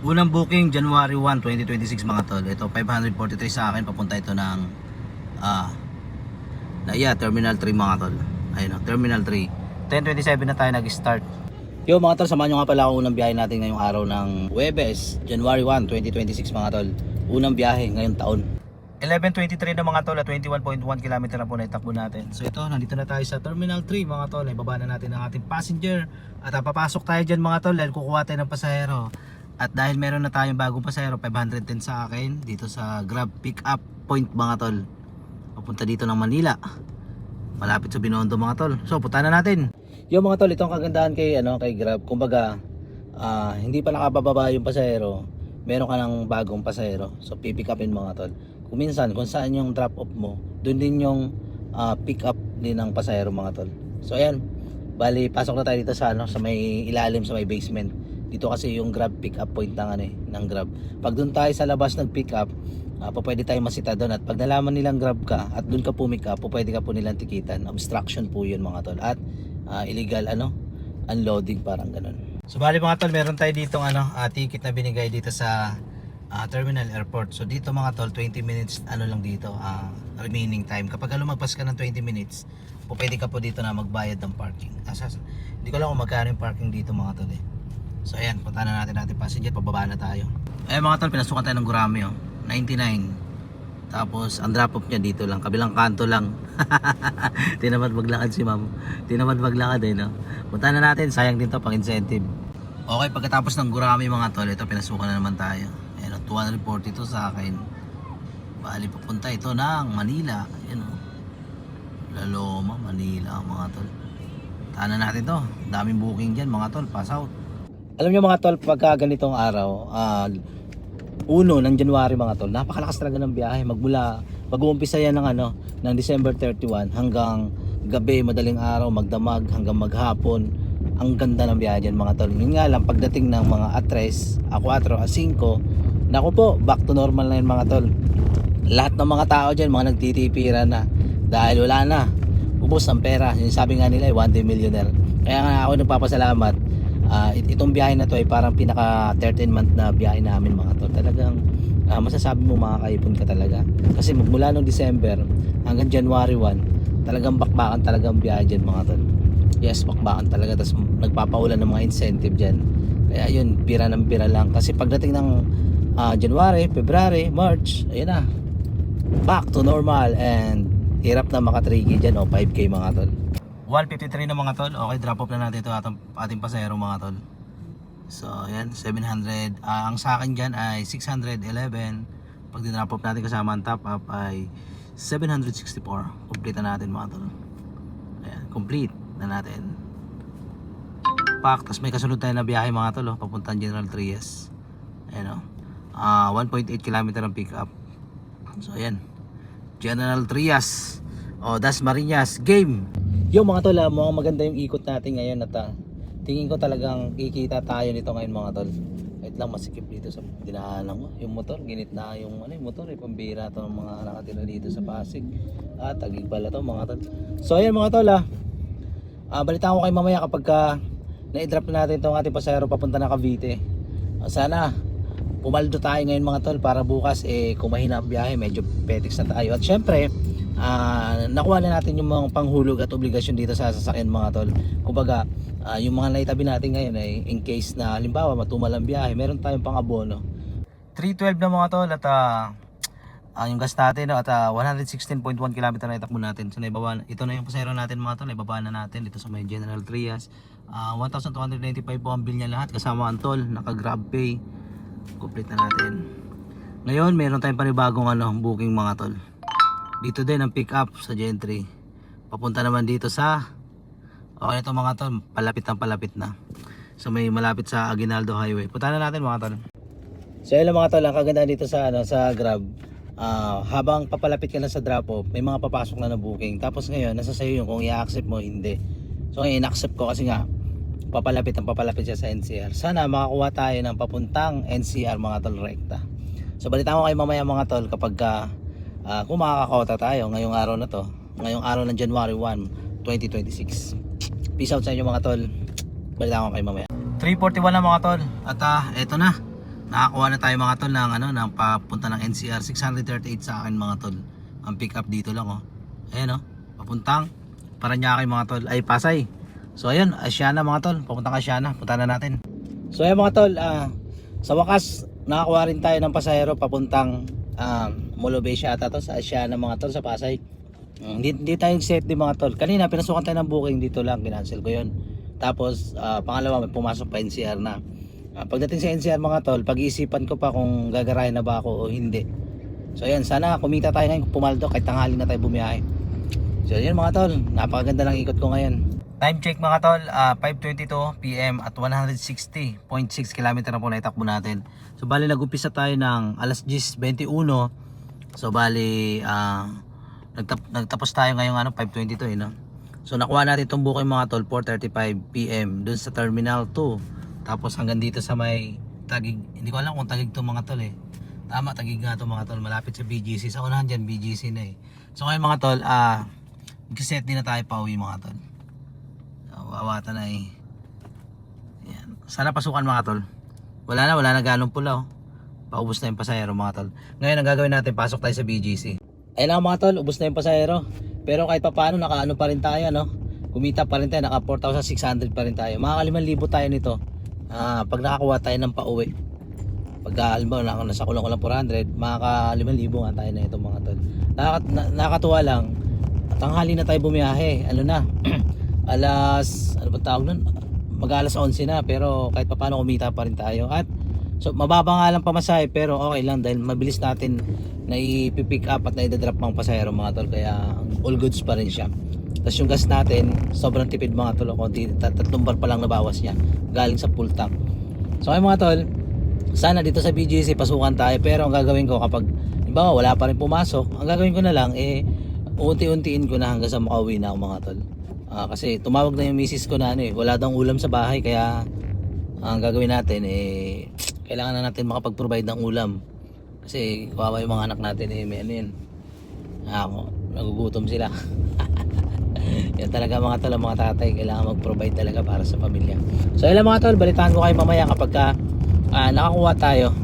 Unang booking January 1, 2026 mga tol. Ito 543 sa akin, papunta ito ng Terminal 3 mga tol. Ayun, Terminal 3. 10:27 na tayo nag-start. Yo mga tol, samahan nyo nga pala ang unang biyahe natin ngayong araw ng Huwebes, January 1, 2026 mga tol. Unang biyahe ngayong taon. 11:23 na mga tol, at 21.1 km na po na itakbo natin. So ito, nandito na tayo sa Terminal 3 mga tol. Ibaba na natin ang ating passenger at papasok tayo dyan mga tol dahil kukuha tayo ng pasahero. At dahil meron na tayong bagong pasahero, 510 sa akin dito sa Grab pick up point mga tol. Papunta dito ng Manila. Malapit sa Binondo mga tol. So punta na natin. Yung mga tol, itong kagandahan kay Grab, kumbaga hindi pa nakabababa yung pasahero, meron ka ng bagong pasahero. So pipick upin mga tol. Kung minsan, kung saan yung drop off mo, doon din yung pick up din ng pasahero mga tol. So ayan, bali pasok na tayo dito sa sa may ilalim, sa may basement. Dito kasi yung Grab pick up point ng Grab. Pag doon tayo sa labas nag-pick up, pwede tayong masita doon, at pag nalaman nilang Grab ka at doon ka pumick up, pwede ka po nilang tikitan. Obstruction po yun mga tol, at illegal unloading, parang ganun. So bali mga tol, meron tayo ditong ticket na binigay dito sa Terminal Airport. So dito mga tol, 20 minutes lang dito remaining time. Kapag lumagpas ka ng 20 minutes, pwede ka po dito na magbayad ng parking. Hindi ko lang kung magkano yung parking dito mga tol . So ayan, punta na natin passenger, pababa na tayo. Ayan mga tol, pinasukan tayo ng Gurami 99. Tapos ang drop off niya dito lang, kabilang kanto lang. Tinamad maglakad si ma'am. Tinamad maglakad no. Punta na natin, sayang din to pang incentive. Okay, pagkatapos ng Gurami mga tol, ito pinasukan na naman tayo. Ayan 242 sa akin. Bali papunta ito ng Manila. Ayan Laloma, Manila mga tol. Punta na natin to. Daming booking dyan mga tol, pass out. Alam nyo mga tol, pagka ganitong araw, 1 ng January mga tol, napakalakas talaga ng biyahe. Mag-uumpisa yan ng December 31 hanggang gabi, madaling araw, magdamag hanggang maghapon. Ang ganda ng biyahe dyan mga tol. Yun nga lang, pagdating ng mga 3, 4, 5, naku po, back to normal na yun mga tol. Lahat ng mga tao dyan, mga nagtitipira na dahil wala na, ubos ang pera. Yung sabi nga nila, one day millionaire. Kaya nga ako nagpapasalamat. Itong biyahe na to ay parang pinaka 13 month na biyahe namin mga tol. Talagang masasabi mo makakaipon ka talaga. Kasi magmula noong December hanggang January 1, talagang bakbakan talagang biyahe dyan mga tol. Yes, bakbakan talaga. Tapos nagpapaulan ng mga incentive dyan. Kaya yun, pira ng pira lang. Kasi pagdating ng January, February, March, ayun na, back to normal. And hirap na maka 3K dyan 5K mga tol. 153 na mga tol. Okay, drop off na natin ito ating pasahero mga tol. So ayan, 700. Ang sa akin dyan ay 611. Pag dinrop off natin kasama ang top up ay 764. Complete na natin mga tol. Ayan, complete na natin. Pack, tapos may kasunod tayo na biyahe mga tol papuntang General Trias. Ayan 1.8 km ang pick up. So ayan, General Trias, Dasmariñas, game. Yung mga tol, mukhang maganda yung ikot natin ngayon at tingin ko talagang kikita tayo nito ngayon mga tol. Kahit lang masikip dito sa dinaanan ko. Yung motor, ginit na yung motor, pambira to ng mga nakatira dito sa Pasig. Tagig pala to mga tol. So ayan mga tol balitaan ko kayo mamaya kapag na-drop na natin itong ating pasahero papunta na Cavite. Sana pumaldo tayo ngayon mga tol para bukas kung mahina ang biyahe, medyo petiks na tayo. At syempre nakuha na natin yung mga panghulog at obligasyon dito sa sasakyan mga tol. Kumbaga yung mga naitabi natin ngayon ay in case na halimbawa matumal ang biyahe, meron tayong pang abono. 312 na mga tol, at yung gas natin at 116.1 km na itakbo natin. So naibaba, ito na yung pasahero natin mga tol, naibaba na natin dito sa may General Trias. 1,295 po ang bill niya lahat kasama ang tol, naka Grab Pay. Complete na natin. Ngayon meron tayong panibagong booking mga tol. Dito din ang pick up sa Gentry. Papunta naman dito sa ito mga tol, palapit na. So may malapit sa Aguinaldo Highway. Punta na natin mga tol. So yun mga tol, ang kagandahan dito sa Grab, habang papalapit ka na sa drop off, may mga papasok na booking. Tapos ngayon nasa sayo yung kung i-accept mo hindi. So ngayon in-accept ko kasi nga papalapit siya sa NCR. Sana makakuha tayo ng papuntang NCR mga tol rekta. So balitaan ko kayo mamaya mga tol kapag kung makakakota tayo ngayong araw na to, ngayong araw ng January 1, 2026. Peace out sa inyo mga tol. Balitaan ko kayo mamaya. 3:41 na mga tol. At eto na, Nakakuha na tayo mga tol ng ano, ng papunta ng NCR 638 sa akin mga tol. Ang pick up dito lang oh. Ayan oh, papuntang Paranaque mga tol, ay Pasay. So ayun, Asiana mga tol, papuntang Asiana, punta na natin. So ayun mga tol, sa wakas nakakuha rin tayo ng pasahero papuntang Molobesia ata to, sa Asiana mga tol, sa Pasay. Hindi tayo set din mga tol. Kanina pinasukan tayo ng booking dito lang, kinancel ko yun. Tapos pangalawa may pumasok pa NCR na. Pagdating sa NCR mga tol, pag-iisipan ko pa kung gagarahin na ba ako o hindi. So ayan, sana kumita tayo ngayon kung pumaldo kahit tanghali na tayo bumiyahe. So ayan mga tol, napakaganda ng ikot ko ngayon. Time check mga tol, 5:22 PM at 160.6 km na po na itakbo natin. So bali nag-umpisa tayo ng alas 10:21. So bali nagtapos tayo ngayong 5:22 no. So nakuha natin itong booking mga tol 4:35 PM dun sa Terminal 2. Tapos hanggang dito sa may Taguig. Hindi ko alam kung Taguig to mga tol eh. Tama, Taguig nga to mga tol, malapit sa BGC. Sa unahan dyan BGC na eh. So ngayon mga tol, mag-set din na tayo pauwi mga tol. Wawata na eh. Yan. Sana pasukan mga tol. Wala na ganong pula oh. Paubos na yung pasahero mga tol. Ngayon ang gagawin natin, pasok tayo sa BGC. Ayun na mga tol, ubos na yung pasahero. Pero kahit pa paano, nakaano pa rin tayo no. Kumita pa rin tayo, naka 4,600 pa rin tayo. Makaka 5,000 tayo nito. Pag nakakuha tayo ng pauwi. Pag halimbawa nasa kulong ko lang 400, makaka 5,000 nga tayo na ito mga tol. Nakakatuwa lang. Tanghali na tayo bumiyahe. Ano na? Ano ba tawag nun? Mag-alas 11 na, pero kahit pa paano kumita pa rin tayo. At so mababa nga lang pamasahe, pero okay lang dahil mabilis natin na i-pick up at na i-drop mga pasahero mga tol, kaya all goods pa rin siya. Tapos yung gas natin sobrang tipid mga tol, konti, 3 bar pa lang nabawas niya galing sa full tank. So ay mga tol, sana dito sa BGC pasukan tayo, pero ang gagawin ko kapag halimbawa wala pa rin pumasok, ang gagawin ko na lang unti-untiin ko na hanggang sa makauwi na ako mga tol. Kasi tumawag na yung misis ko na wala daw ulam sa bahay, kaya ang gagawin natin kailangan na natin makapag-provide ng ulam. Kasi kawawa yung mga anak natin may ano yun. Nagugutom sila. Yan talaga mga tol, mga tatay, kailangan mag-provide talaga para sa pamilya. So yun lang mga tol, balitaan ko kayo mamaya kapag nakakuha tayo.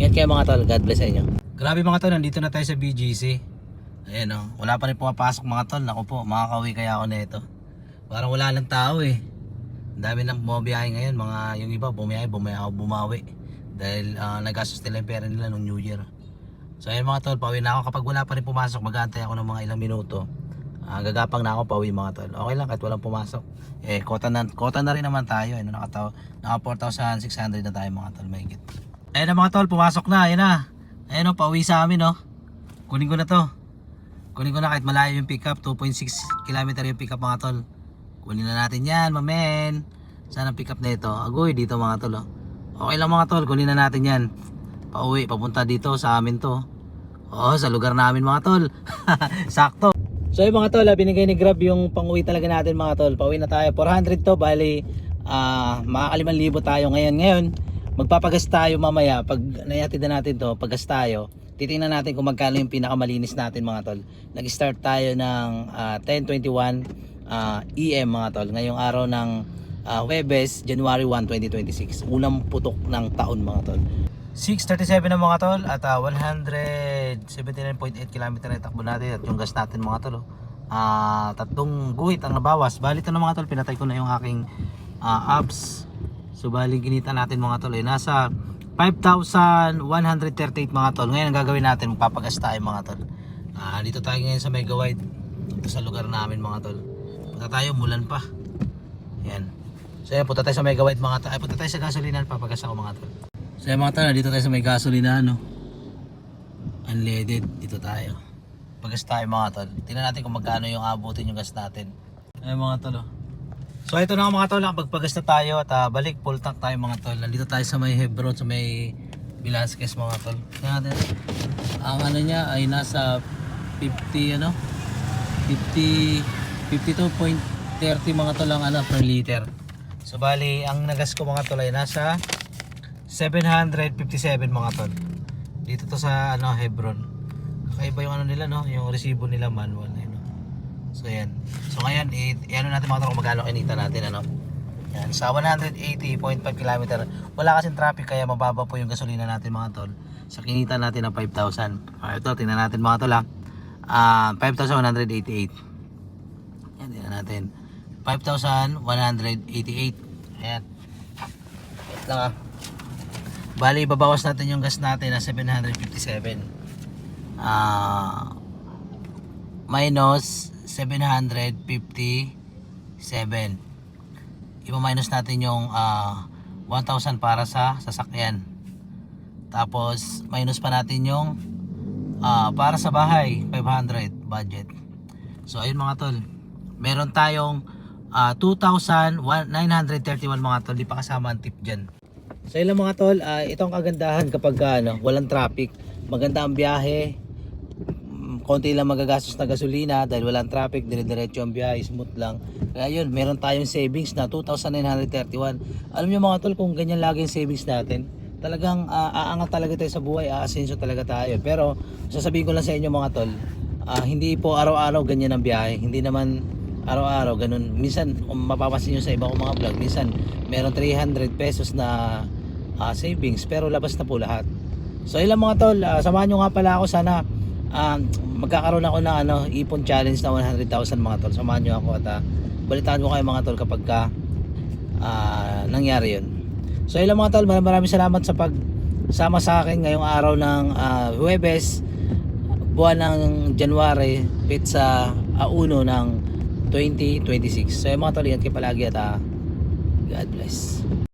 Yan kayo mga tol, God bless sa inyo. Grabe mga tol, nandito na tayo sa BGC. Ayan o, wala pa rin pumapasok mga tol. Naku po, makakauwi kaya ako na ito. Parang wala lang tao eh. Ang dami lang bumabiyahe ngayon. Yung iba bumawi. Dahil nagastos nila yung pera nila nung New Year. So ayun mga tol, pauwi na ako. Kapag wala pa rin pumasok, mag-aantay ako ng mga ilang minuto. Gagapang na ako pauwi mga tol. Okay lang kahit walang pumasok. Kota na rin naman tayo. Naka 4,600 na tayo mga tol. Mahigit. Ayun na mga tol, pumasok na. Ayun na. Ayun o, pauwi sa amin o. Kunin ko na to. Kunin ko na kahit malayo yung pickup. 2.6 km yung pickup mga tol. Kunin na natin yan, mamen. Saan ang pick up na ito? Agoy, dito mga tol. Okay lang mga tol, kunin na natin yan. Pauwi, papunta dito sa amin to. Sa lugar namin mga tol. Sakto. So yung mga tol, binigay ni Grab yung pang-uwi talaga natin mga tol. Pauwi na tayo. 400 to, bali makaka 5,000 tayo ngayon. Magpapagas tayo mamaya. Pag nayatid na natin to, paggas tayo, titingnan natin kung magkano yung pinakamalinis natin mga tol. Nag-start tayo ng 10:21 EM mga tol, ngayong araw ng Huwebes, January 1, 2026, unang putok ng taon mga tol. 6:37 na mga tol at 179.8 km na itakbo natin at yung gas natin mga tol 3 guhit ang nabawas. Bali ito na mga tol, pinatay ko na yung aking apps. So bali kinita natin mga tol nasa 5,138 mga tol. Ngayon ang gagawin natin, magpapagas tayo mga tol. Dito tayo ngayon sa Mega Wide, dito sa lugar namin mga tol. Punta tayo, mulan pa. Yan. So yan, punta tayo sa Mega Wide mga tol. Punta tayo sa gasolinahan, papagas ako mga tol. So yan mga tol, dito tayo sa may gasolinahan unleaded, dito tayo. Pagas tayo mga tol. Tingnan natin kung magkano yung abutin yung gas natin. Ayan mga tol. So ito na mga tol, pagpagas na tayo at balik full tank tayo mga tol. Nandito tayo sa may Hebron, sa may Velasquez mga tol. Tingnan natin. Ang ano niya ay nasa 52.30 mga tol ang per liter. So bali ang nagas ko mga tol ay nasa 757 mga tol. Dito to sa Hebron. Kakaiba yung nila yung resibo nila manual So yan. So ngayon natin mga tol kung magkano kinita natin Yan, sa 180.5 km. Wala kasing traffic kaya mababa po yung gasolina natin mga tol. Sa kinita natin ng 5,000. Ito, tingnan natin mga tol 5,188. Yan, tingnan natin. 5,188. Ayan. Wait lang Bali, babawas natin yung gas natin na 757. Minus 757. I-minus natin yung 1,000 para sa sasakyan. Tapos minus pa natin yung para sa bahay 500 budget. So ayun mga tol, meron tayong 2,931 mga tol. Di pa kasama ang tip dyan. So yun lang mga tol, itong kagandahan kapag walang traffic. Maganda ang biyahe, konti lang magagastos na gasolina dahil walang traffic, dire-diretso ang biyahe, smooth lang. Kaya yun, meron tayong savings na 2,931. Alam nyo mga tol, kung ganyan lagi yung savings natin, talagang aangat talaga tayo sa buhay, aasenso talaga tayo. Pero sasabihin ko lang sa inyo mga tol, hindi po araw-araw ganyan ang biyahe. Hindi naman araw-araw ganun. Minsan mapapansin nyo sa iba kong mga vlog, minsan meron 300 pesos na savings pero labas na po lahat. So ilang mga tol, samahan nyo nga pala ako. Sana magkakaroon ako ng ipon challenge na 100,000 mga tol. Samahan nyo ako at balitaan ko kayo mga tol kapag nangyari yun. So ilang mga tol, maraming salamat sa pagsama sa akin ngayong araw ng Huwebes, buwan ng January, pizza 1 ng 2026. So yung mga tol, ingat kayo palagi at God bless.